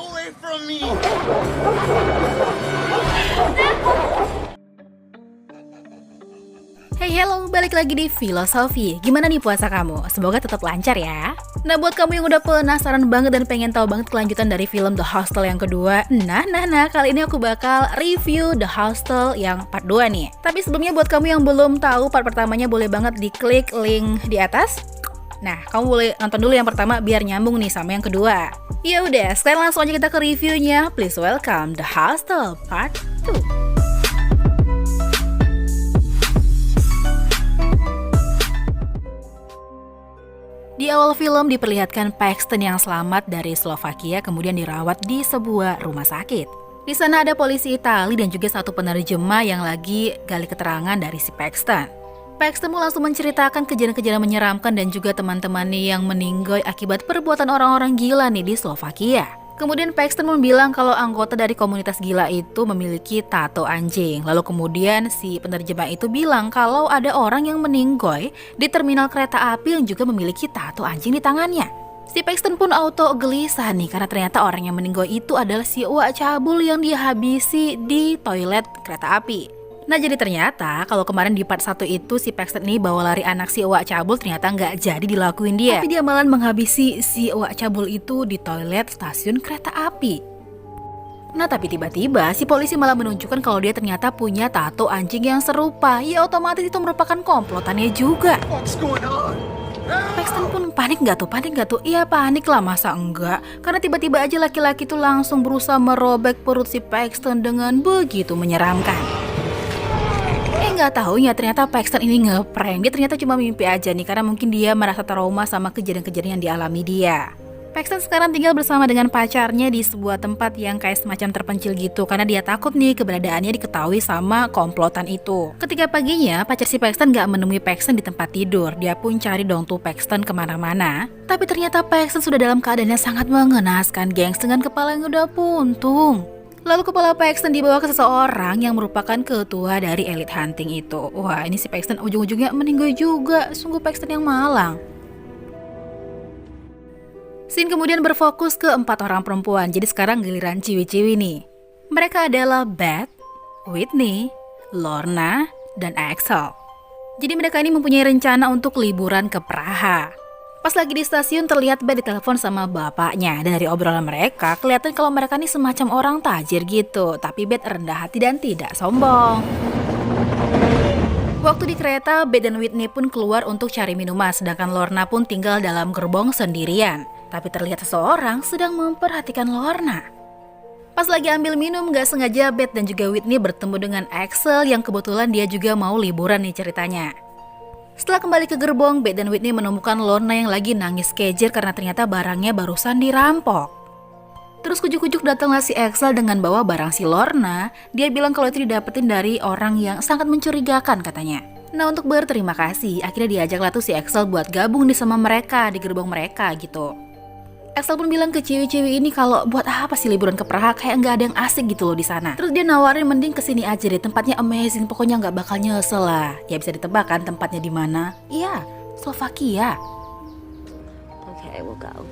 away from me! Hey hello, balik lagi di Filosofi. Gimana nih puasa kamu? Semoga tetap lancar ya. Nah buat kamu yang udah penasaran banget dan pengen tahu banget kelanjutan dari film The Hostel yang kedua, Nah, kali ini aku bakal review The Hostel yang part 2 nih. Tapi sebelumnya buat kamu yang belum tahu part pertamanya, boleh banget diklik link di atas. Nah, kamu boleh nonton dulu yang pertama biar nyambung nih sama yang kedua. Ya udah, sekarang langsung aja kita ke reviewnya. Please welcome The Hostel Part 2. Di awal film diperlihatkan Paxton yang selamat dari Slovakia kemudian dirawat di sebuah rumah sakit. Di sana ada polisi Itali dan juga satu penerjemah yang lagi gali keterangan dari si Paxton. Paxton pun langsung menceritakan kejadian-kejadian menyeramkan dan juga teman-temannya yang meninggal akibat perbuatan orang-orang gila nih di Slovakia. Kemudian Paxton pun bilang kalau anggota dari komunitas gila itu memiliki tato anjing. Lalu kemudian si penerjemah itu bilang kalau ada orang yang meninggoy di terminal kereta api yang juga memiliki tato anjing di tangannya. Si Paxton pun auto gelisah nih karena ternyata orang yang meninggoy itu adalah si Wak Cabul yang dihabisi di toilet kereta api. Nah jadi ternyata kalau kemarin di part 1 itu si Paxton ini bawa lari anak si Wak Cabul ternyata nggak jadi dilakuin dia. Tapi dia malah menghabisi si Wak Cabul itu di toilet stasiun kereta api. Nah tapi tiba-tiba si polisi malah menunjukkan kalau dia ternyata punya tato anjing yang serupa. Ya otomatis itu merupakan komplotannya juga. What's going on? Paxton pun panik nggak tuh? Iya panik lah, masa enggak? Karena tiba-tiba aja laki-laki itu langsung berusaha merobek perut si Paxton dengan begitu menyeramkan. Nggak taunya ternyata Paxton ini ngeprank. Dia ternyata cuma mimpi aja nih karena mungkin dia merasa trauma sama kejadian-kejadian yang dialami dia. Paxton sekarang tinggal bersama dengan pacarnya di sebuah tempat yang kayak semacam terpencil gitu karena dia takut nih keberadaannya diketahui sama komplotan itu. Ketika paginya pacar si Paxton nggak menemui Paxton di tempat tidur. Dia pun cari dong tuh Paxton kemana-mana. Tapi ternyata Paxton sudah dalam keadaan yang sangat mengenaskan, gengs, dengan kepala yang udah puntung. Lalu kepala Paxton dibawa ke seseorang yang merupakan ketua dari elite hunting itu. Wah, ini si Paxton ujung-ujungnya meninggal juga. Sungguh Paxton yang malang. Scene kemudian berfokus ke 4 orang perempuan. Jadi sekarang giliran ciwi-ciwi nih. Mereka adalah Beth, Whitney, Lorna, dan Axel. Jadi mereka ini mempunyai rencana untuk liburan ke Praha. Pas lagi di stasiun terlihat Beth ditelepon sama bapaknya. Dan dari obrolan mereka kelihatan kalau mereka ini semacam orang tajir gitu. Tapi Beth rendah hati dan tidak sombong. Waktu di kereta, Beth dan Whitney pun keluar untuk cari minuman. Sedangkan Lorna pun tinggal dalam gerbong sendirian. Tapi terlihat seseorang sedang memperhatikan Lorna. Pas lagi ambil minum, gak sengaja Beth dan juga Whitney bertemu dengan Axel yang kebetulan dia juga mau liburan nih ceritanya. Setelah kembali ke gerbong, Beth dan Whitney menemukan Lorna yang lagi nangis kejer karena ternyata barangnya barusan dirampok. Terus kujuk-kujuk datanglah si Axel dengan bawa barang si Lorna. Dia bilang kalau itu didapetin dari orang yang sangat mencurigakan katanya. Nah untuk berterima kasih, akhirnya diajaklah tuh si Axel buat gabung di sama mereka di gerbong mereka gitu. Axel pun bilang ke ciwi-ciwi ini kalau buat apa sih liburan ke Praha, kayak nggak ada yang asik gitu loh di sana. Terus dia nawarin mending kesini aja deh, tempatnya amazing, pokoknya nggak bakal nyesel lah. Ya bisa ditebak kan tempatnya di mana? Iya, Slovakia. Okay, we'll go.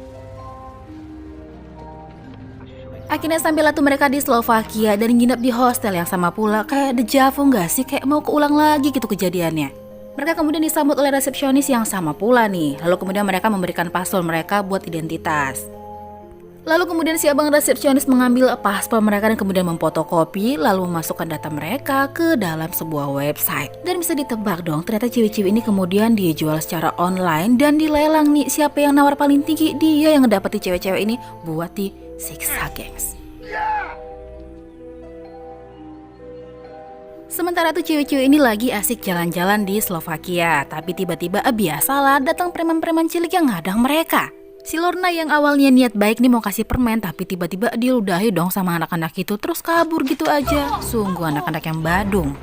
Akhirnya sampailah tuh mereka di Slovakia dan nginep di hostel yang sama pula. Kayak deja vu nggak sih? Kayak mau keulang lagi gitu kejadiannya. Mereka kemudian disambut oleh resepsionis yang sama pula nih. Lalu kemudian mereka memberikan paspor mereka buat identitas. Lalu kemudian si abang resepsionis mengambil paspor mereka dan kemudian memfotokopi lalu memasukkan data mereka ke dalam sebuah website. Dan bisa ditebak dong, ternyata ciwi-ciwi ini kemudian dijual secara online dan dilelang nih. Siapa yang nawar paling tinggi, dia yang ngedapetin cewek-cewek ini buat disiksa, gengs. Sementara tuh ciwi-ciwi ini lagi asik jalan-jalan di Slovakia. Tapi tiba-tiba biasalah datang preman-preman cilik yang ngadang mereka. Si Lorna yang awalnya niat baik nih mau kasih permen, tapi tiba-tiba diludahi dong sama anak-anak itu. Terus kabur gitu aja. Sungguh anak-anak yang badung.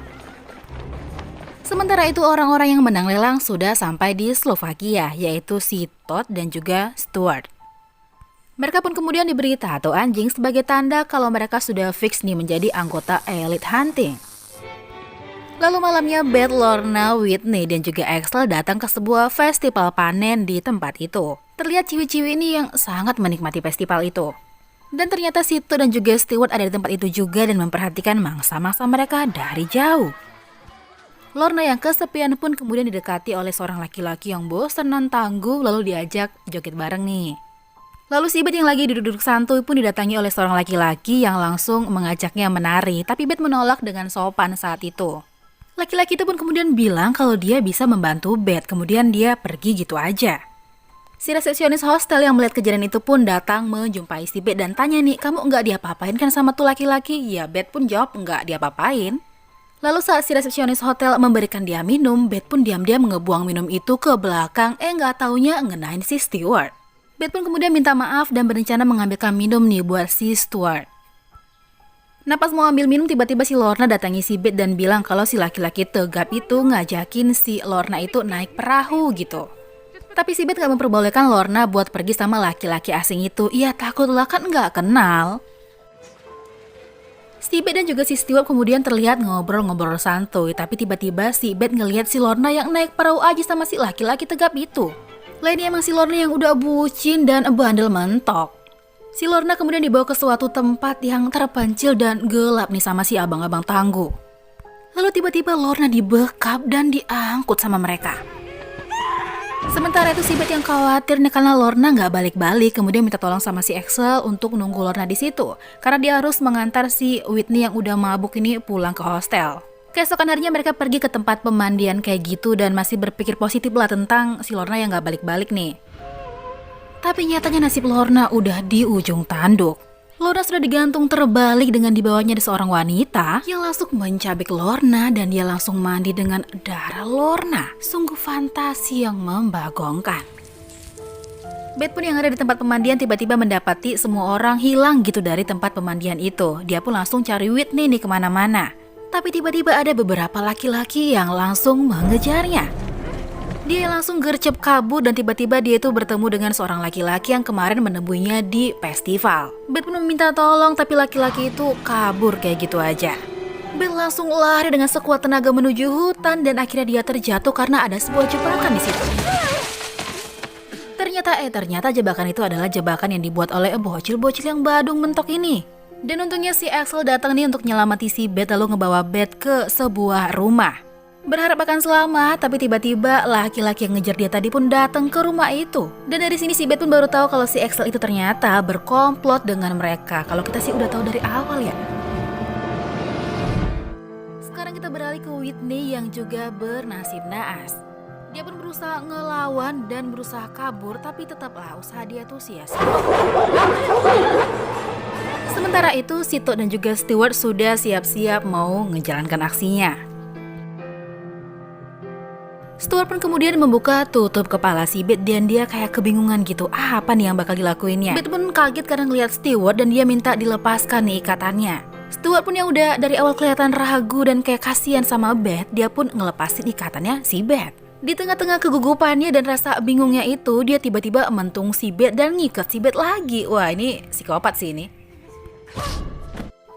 Sementara itu orang-orang yang menang lelang sudah sampai di Slovakia, yaitu si Todd dan juga Stuart. Mereka pun kemudian diberi tato anjing sebagai tanda kalau mereka sudah fix nih menjadi anggota elite hunting. Lalu malamnya Beth, Lorna, Whitney, dan juga Axel datang ke sebuah festival panen di tempat itu. Terlihat ciwi-ciwi ini yang sangat menikmati festival itu. Dan ternyata Sito dan juga Stewart ada di tempat itu juga dan memperhatikan mangsa-mangsa mereka dari jauh. Lorna yang kesepian pun kemudian didekati oleh seorang laki-laki yang bosan dan tangguh lalu diajak joget bareng nih. Lalu si Bet yang lagi duduk-duduk santuy pun didatangi oleh seorang laki-laki yang langsung mengajaknya menari, tapi Bet menolak dengan sopan saat itu. Laki-laki itu pun kemudian bilang kalau dia bisa membantu Bet, kemudian dia pergi gitu aja. Si resepsionis hostel yang melihat kejadian itu pun datang menjumpai si Bet dan tanya nih, kamu nggak diapa-apain kan sama tuh laki-laki? Ya Bet pun jawab nggak diapa-apain. Lalu saat si resepsionis hotel memberikan dia minum, Bet pun diam-diam ngebuang minum itu ke belakang, nggak taunya ngenain si Stewart. Bet pun kemudian minta maaf dan berencana mengambilkan minum nih buat si Stewart. Napas mau ambil minum, tiba-tiba si Lorna datangi si Bet dan bilang kalau si laki-laki tegap itu ngajakin si Lorna itu naik perahu gitu. Tapi si Bet gak memperbolehkan Lorna buat pergi sama laki-laki asing itu. Ia takut lah kan gak kenal. Si Bet dan juga si Stewart kemudian terlihat ngobrol-ngobrol santuy. Tapi tiba-tiba si Bet ngelihat si Lorna yang naik perahu aja sama si laki-laki tegap itu. Lainnya emang si Lorna yang udah bucin dan bandel mentok. Si Lorna kemudian dibawa ke suatu tempat yang terpencil dan gelap nih sama si abang-abang tangguh. Lalu tiba-tiba Lorna dibekap dan diangkut sama mereka. Sementara itu si Bet yang khawatir nih karena Lorna nggak balik-balik, kemudian minta tolong sama si Axel untuk nunggu Lorna di situ karena dia harus mengantar si Whitney yang udah mabuk ini pulang ke hostel. Keesokan harinya mereka pergi ke tempat pemandian kayak gitu dan masih berpikir positif lah tentang si Lorna yang gak balik-balik nih. Tapi nyatanya nasib Lorna udah di ujung tanduk. Lorna sudah digantung terbalik dengan dibawanya ada seorang wanita yang langsung mencabik Lorna dan dia langsung mandi dengan darah Lorna. Sungguh fantasi yang membagongkan. Bet pun yang ada di tempat pemandian tiba-tiba mendapati semua orang hilang gitu dari tempat pemandian itu. Dia pun langsung cari Whitney nih kemana-mana. Tapi tiba-tiba ada beberapa laki-laki yang langsung mengejarnya. Dia langsung gercep kabur dan tiba-tiba dia itu bertemu dengan seorang laki-laki yang kemarin menemuinya di festival. Bet pun meminta tolong tapi laki-laki itu kabur kayak gitu aja. Bet langsung lari dengan sekuat tenaga menuju hutan dan akhirnya dia terjatuh karena ada sebuah jebakan di situ. Ternyata jebakan itu adalah jebakan yang dibuat oleh bocil-bocil yang badung mentok ini. Dan untungnya si Axel datang nih untuk nyelamati si Bet lalu ngebawa Bet ke sebuah rumah. Berharap akan selamat, tapi tiba-tiba laki-laki yang ngejar dia tadi pun datang ke rumah itu. Dan dari sini si Bet pun baru tahu kalau si Axel itu ternyata berkomplot dengan mereka. Kalau kita sih udah tahu dari awal ya. Sekarang kita beralih ke Whitney yang juga bernasib naas. Dia pun berusaha ngelawan dan berusaha kabur, tapi tetaplah usaha dia tuh sia-sia. Sementara itu, Sito dan juga Stewart sudah siap-siap mau menjalankan aksinya. Stewart pun kemudian membuka tutup kepala si Bet dan dia kayak kebingungan gitu. Apa nih yang bakal dilakuinnya? Bet pun kaget karena ngeliat Stewart dan dia minta dilepaskan nih ikatannya. Stewart pun yang udah dari awal kelihatan ragu dan kayak kasihan sama Bet, dia pun ngelepasin ikatannya si Bet. Di tengah-tengah kegugupannya dan rasa bingungnya itu, dia tiba-tiba mentung si Bet dan ngikat si Bet lagi. Wah, ini psikopat sih ini.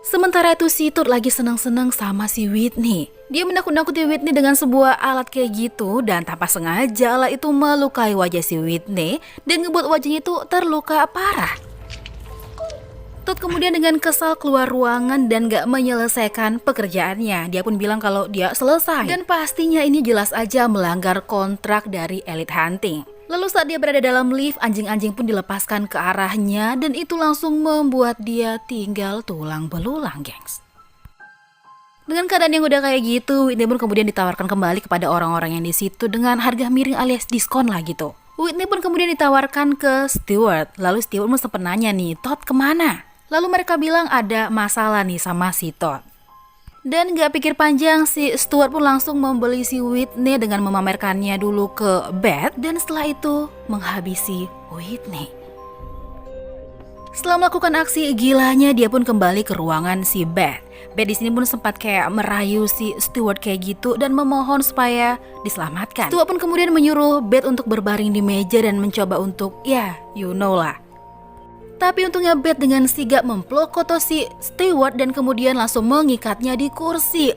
Sementara itu si Tut lagi senang-senang sama si Whitney. Dia menakut-nakuti Whitney dengan sebuah alat kayak gitu dan tanpa sengaja alat itu melukai wajah si Whitney dan ngebuat wajahnya itu terluka parah. Tut kemudian dengan kesal keluar ruangan dan gak menyelesaikan pekerjaannya. Dia pun bilang kalau dia selesai dan pastinya ini jelas aja melanggar kontrak dari Elite Hunting. Lalu saat dia berada dalam lift, anjing-anjing pun dilepaskan ke arahnya dan itu langsung membuat dia tinggal tulang belulang, gengs. Dengan keadaan yang udah kayak gitu, Whitney pun kemudian ditawarkan kembali kepada orang-orang yang di situ dengan harga miring alias diskon lah gitu. Whitney pun kemudian ditawarkan ke Stewart. Lalu Stewart pun sempat nanya nih, Todd kemana? Lalu mereka bilang ada masalah nih sama si Todd. Dan gak pikir panjang, si Stewart pun langsung membeli si Whitney dengan memamerkannya dulu ke Beth dan setelah itu menghabisi Whitney. Setelah melakukan aksi gilanya, dia pun kembali ke ruangan si Beth. Beth di sini pun sempat kayak merayu si Stewart kayak gitu dan memohon supaya diselamatkan. Stewart pun kemudian menyuruh Beth untuk berbaring di meja dan mencoba untuk you know lah. Tapi untungnya Beth dengan sigap memplokoto si Stewart dan kemudian langsung mengikatnya di kursi.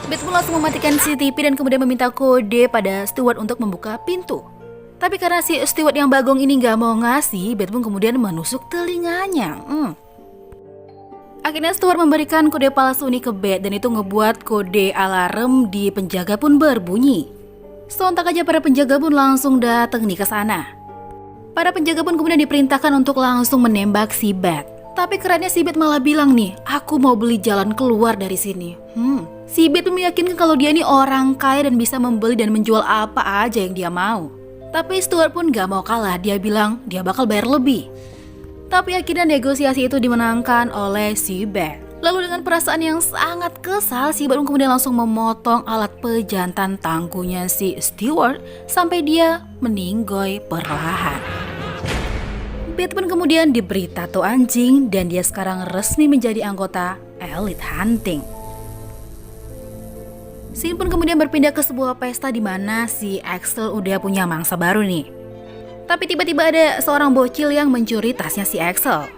Beth pun langsung mematikan CCTV dan kemudian meminta kode pada Stewart untuk membuka pintu. Tapi karena si steward yang bagong ini gak mau ngasih, Beth pun kemudian menusuk telinganya. Akhirnya steward memberikan kode palsu ini ke Beth dan itu ngebuat kode alarm di penjaga pun berbunyi. Sontak aja para penjaga pun langsung datang nih ke sana. Para penjaga pun kemudian diperintahkan untuk langsung menembak si Beth. Tapi kerennya si Beth malah bilang nih, aku mau beli jalan keluar dari sini. Si Beth meyakinkan kalau dia ini orang kaya dan bisa membeli dan menjual apa aja yang dia mau. Tapi Stuart pun gak mau kalah, dia bilang dia bakal bayar lebih. Tapi akhirnya negosiasi itu dimenangkan oleh si Beth. Lalu dengan perasaan yang sangat kesal, si Beth kemudian langsung memotong alat pejantan tangguhnya si Stewart sampai dia meninggoy perlahan. Beth pun kemudian diberi tato anjing dan dia sekarang resmi menjadi anggota Elite Hunting. Scene pun kemudian berpindah ke sebuah pesta di mana si Axel udah punya mangsa baru nih. Tapi tiba-tiba ada seorang bocil yang mencuri tasnya si Axel.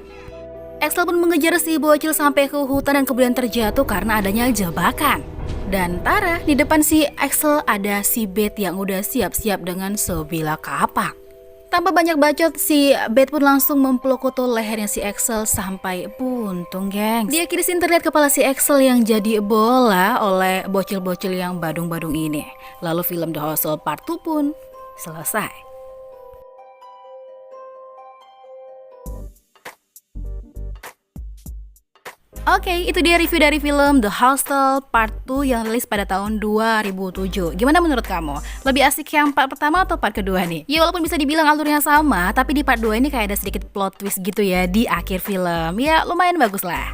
Axel pun mengejar si bocil sampai ke hutan dan kemudian terjatuh karena adanya jebakan. Dan Tara, di depan si Axel ada si Beth yang udah siap-siap dengan sebilah kapak. Tanpa banyak bacot, si Beth pun langsung mempeluk-kutul lehernya si Axel sampai buntung, gengs. Di akhir scene terlihat kepala si Axel yang jadi bola oleh bocil-bocil yang badung-badung ini. Lalu film The Hostel Part 2 pun selesai. Oke, itu dia review dari film The Hostel Part 2 yang rilis pada tahun 2007. Gimana menurut kamu? Lebih asik yang part pertama atau part kedua nih? Ya walaupun bisa dibilang alurnya sama, tapi di part 2 ini kayak ada sedikit plot twist gitu ya di akhir film. Ya lumayan bagus lah.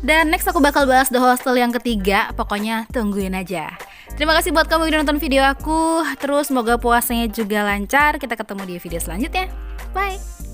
Dan next aku bakal bahas The Hostel yang ketiga, pokoknya tungguin aja. Terima kasih buat kamu yang udah nonton video aku. Terus semoga puasanya juga lancar. Kita ketemu di video selanjutnya. Bye!